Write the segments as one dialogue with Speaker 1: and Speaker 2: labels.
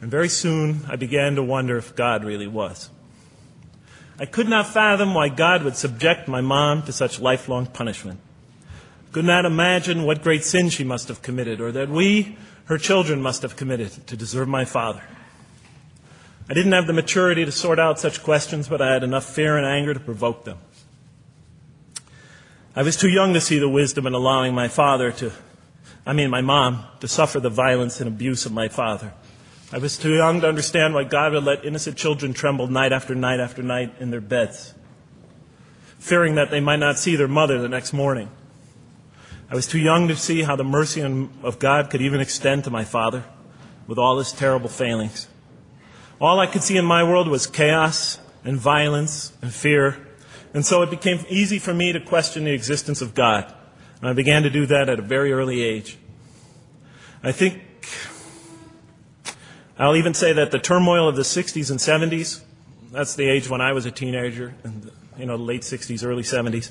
Speaker 1: And very soon, I began to wonder if God really was. I could not fathom why God would subject my mom to such lifelong punishment. I could not imagine what great sin she must have committed, or that we, her children, must have committed to deserve my father. I didn't have the maturity to sort out such questions, but I had enough fear and anger to provoke them. I was too young to see the wisdom in allowing my mom, to suffer the violence and abuse of my father. I was too young to understand why God would let innocent children tremble night after night after night in their beds, fearing that they might not see their mother the next morning. I was too young to see how the mercy of God could even extend to my father with all his terrible failings. All I could see in my world was chaos and violence and fear, and so it became easy for me to question the existence of God. And I began to do that at a very early age. I'll even say that the turmoil of the 60s and 70s, that's the age when I was a teenager, in the late 60s, early 70s,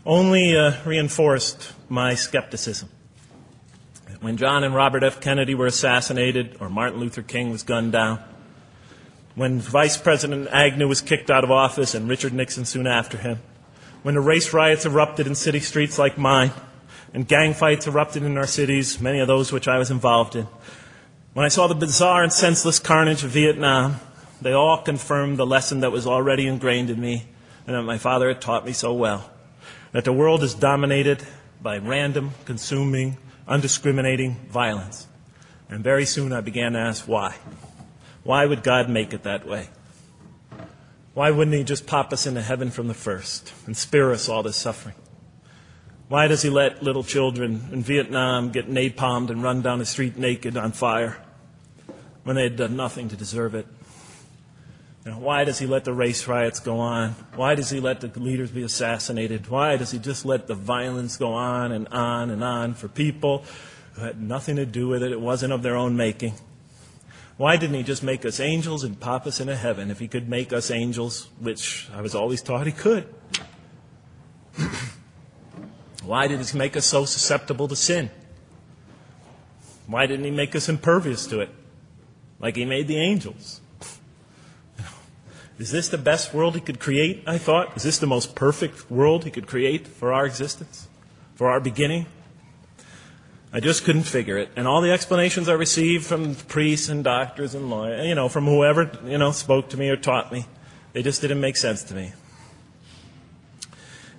Speaker 1: only reinforced my skepticism. When John and Robert F. Kennedy were assassinated, or Martin Luther King was gunned down, when Vice President Agnew was kicked out of office and Richard Nixon soon after him, when the race riots erupted in city streets like mine, and gang fights erupted in our cities, many of those which I was involved in, when I saw the bizarre and senseless carnage of Vietnam, they all confirmed the lesson that was already ingrained in me and that my father had taught me so well, that the world is dominated by random, consuming, undiscriminating violence. And very soon I began to ask why. Why would God make it that way? Why wouldn't he just pop us into heaven from the first and spare us all this suffering? Why does he let little children in Vietnam get napalmed and run down the street naked on fire when they had done nothing to deserve it? Why does he let the race riots go on? Why does he let the leaders be assassinated? Why does he just let the violence go on and on and on for people who had nothing to do with it? It wasn't of their own making. Why didn't he just make us angels and pop us into heaven if he could make us angels, which I was always taught he could? Why did he make us so susceptible to sin? Why didn't he make us impervious to it, like he made the angels? Is this the best world he could create, I thought? Is this the most perfect world he could create for our existence, for our beginning? I just couldn't figure it. And all the explanations I received from priests and doctors and lawyers, from whoever, spoke to me or taught me, they just didn't make sense to me.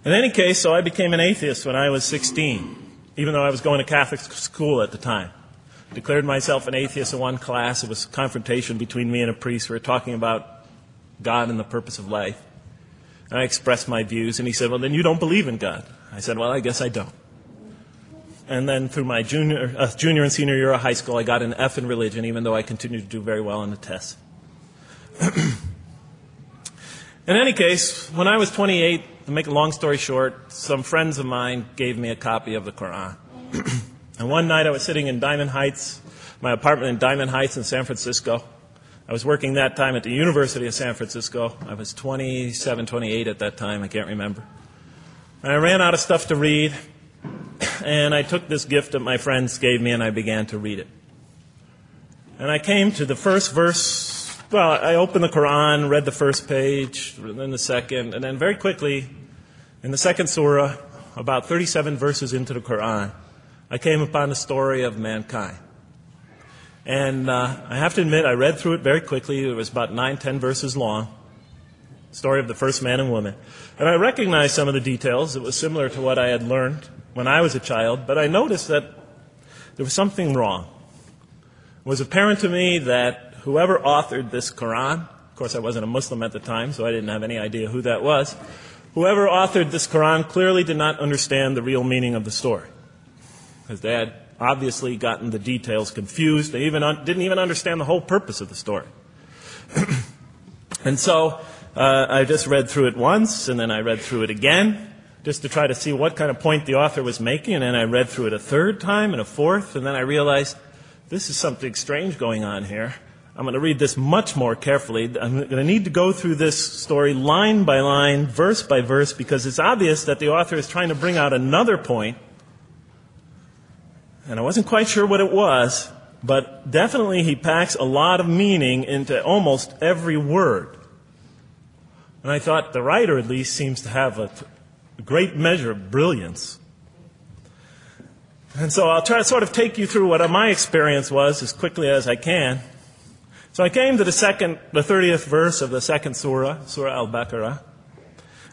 Speaker 1: In any case, so I became an atheist when I was 16, even though I was going to Catholic school at the time. Declared myself an atheist in one class. It was a confrontation between me and a priest. We were talking about God and the purpose of life. And I expressed my views, and he said, well, then you don't believe in God. I said, well, I guess I don't. And then through my junior and senior year of high school, I got an F in religion, even though I continued to do very well on the tests. In any case, when I was 28, to make a long story short, some friends of mine gave me a copy of the Quran. And one night I was sitting in Diamond Heights, my apartment in Diamond Heights in San Francisco. I was working that time at the University of San Francisco. I was 27, 28 at that time, I can't remember. And I ran out of stuff to read, and I took this gift that my friends gave me and I began to read it. And I came to the first verse. Well, I opened the Quran, read the first page, then the second, and then very quickly, in the second surah, about 37 verses into the Quran, I came upon the story of mankind. And I have to admit, I read through it very quickly. It was about 9-10 verses long, the story of the first man and woman. And I recognized some of the details. It was similar to what I had learned when I was a child, but I noticed that there was something wrong. It was apparent to me that whoever authored this Quran, of course I wasn't a Muslim at the time, so I didn't have any idea who that was, whoever authored this Quran clearly did not understand the real meaning of the story, because they had obviously gotten the details confused. They didn't even understand the whole purpose of the story. And so I just read through it once, and then I read through it again, just to try to see what kind of point the author was making, and then I read through it a third time and a fourth, and then I realized this is something strange going on here. I'm going to read this much more carefully. I'm going to need to go through this story line by line, verse by verse, because it's obvious that the author is trying to bring out another point. And I wasn't quite sure what it was, but definitely he packs a lot of meaning into almost every word. And I thought the writer at least seems to have a great measure of brilliance. And so I'll try to sort of take you through what my experience was as quickly as I can. So I came to the 30th verse of the second surah, Surah Al-Baqarah,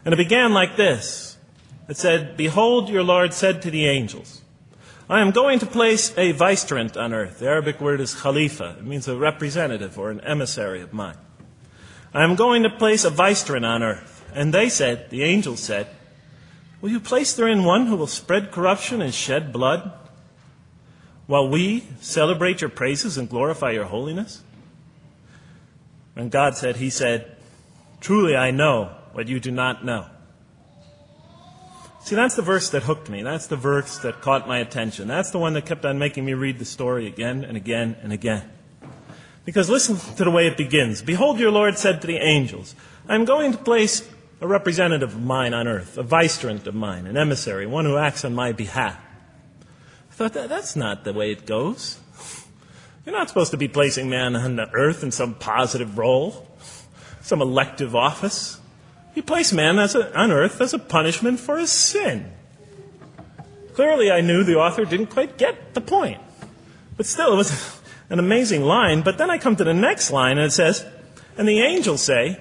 Speaker 1: and it began like this. It said, "Behold, your Lord said to the angels, I am going to place a vicegerent on earth." The Arabic word is khalifa. It means a representative or an emissary of mine. "I am going to place a vicegerent on earth." And they said, the angels said, "Will you place therein one who will spread corruption and shed blood, while we celebrate your praises and glorify your holiness?" And God said, He said, "Truly I know what you do not know." See, that's the verse that hooked me. That's the verse that caught my attention. That's the one that kept on making me read the story again and again and again. Because listen to the way it begins. "Behold, your Lord said to the angels, I am going to place a representative of mine on earth, a vicegerent of mine, an emissary, one who acts on my behalf." I thought, that's not the way it goes. You're not supposed to be placing man on the earth in some positive role, some elective office. You place man on earth as a punishment for his sin. Clearly, I knew the author didn't quite get the point. But still, it was an amazing line. But then I come to the next line, and it says, "And the angels say,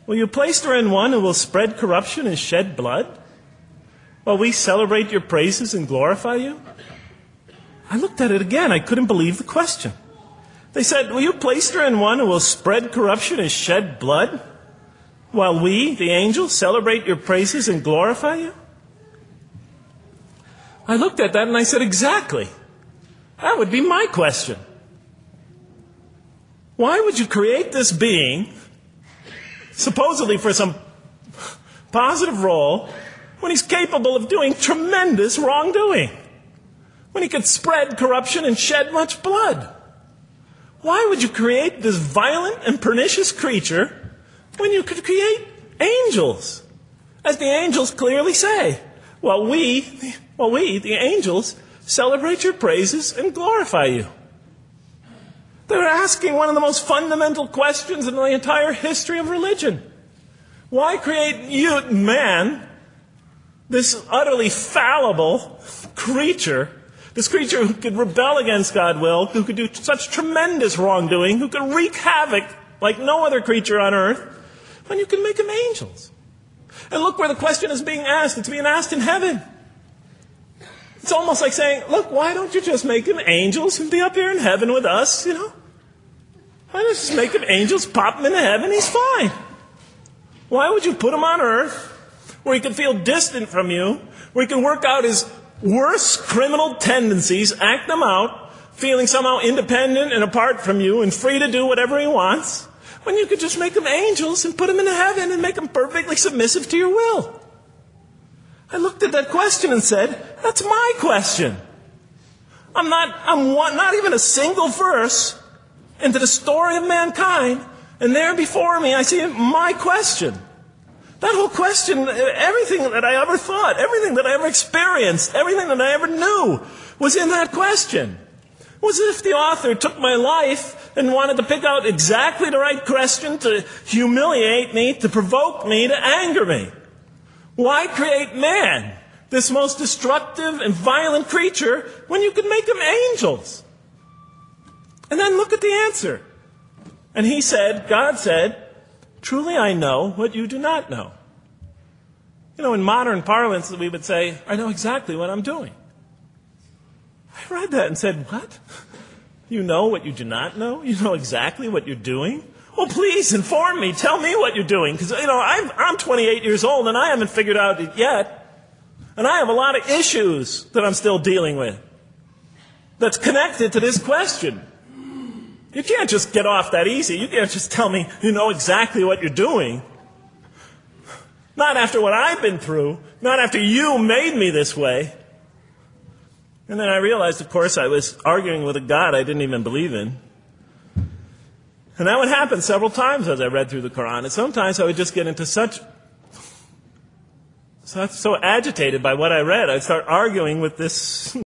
Speaker 1: will you place therein one who will spread corruption and shed blood, while we celebrate your praises and glorify you?" I looked at it again. I couldn't believe the question. They said, "Will you place therein one who will spread corruption and shed blood, while we, the angels, celebrate your praises and glorify you?" I looked at that and I said, exactly. That would be my question. Why would you create this being, supposedly for some positive role, when he's capable of doing tremendous wrongdoing? When he could spread corruption and shed much blood? Why would you create this violent and pernicious creature when you could create angels? As the angels clearly say, well, we, the angels, celebrate your praises and glorify you. They're asking one of the most fundamental questions in the entire history of religion. Why create you, man, this utterly fallible creature, this creature who could rebel against God's will, who could do such tremendous wrongdoing, who could wreak havoc like no other creature on earth, when you can make them angels? And look where the question is being asked. It's being asked in heaven. It's almost like saying, look, why don't you just make them angels and be up here in heaven with us, Why don't you just make them angels, pop them into heaven, he's fine. Why would you put him on earth, where he can feel distant from you, where he can work out his worst criminal tendencies, act them out, feeling somehow independent and apart from you and free to do whatever he wants, when you could just make them angels and put them into heaven and make them perfectly submissive to your will? I looked at that question and said, that's my question. I'm not even a single verse into the story of mankind, and there before me I see my question. That whole question, everything that I ever thought, everything that I ever experienced, everything that I ever knew was in that question. It was as if the author took my life and wanted to pick out exactly the right question to humiliate me, to provoke me, to anger me. Why create man, this most destructive and violent creature, when you could make them angels? And then look at the answer. And he said, God said, "Truly I know what you do not know." In modern parlance, we would say, I know exactly what I'm doing. I read that and said, what? You know what you do not know? You know exactly what you're doing? Well, please inform me. Tell me what you're doing. Because, I'm 28 years old and I haven't figured out it yet. And I have a lot of issues that I'm still dealing with that's connected to this question. You can't just get off that easy. You can't just tell me you know exactly what you're doing. Not after what I've been through. Not after you made me this way. And then I realized, of course, I was arguing with a God I didn't even believe in. And that would happen several times as I read through the Quran. And sometimes I would just get into so agitated by what I read, I'd start arguing with this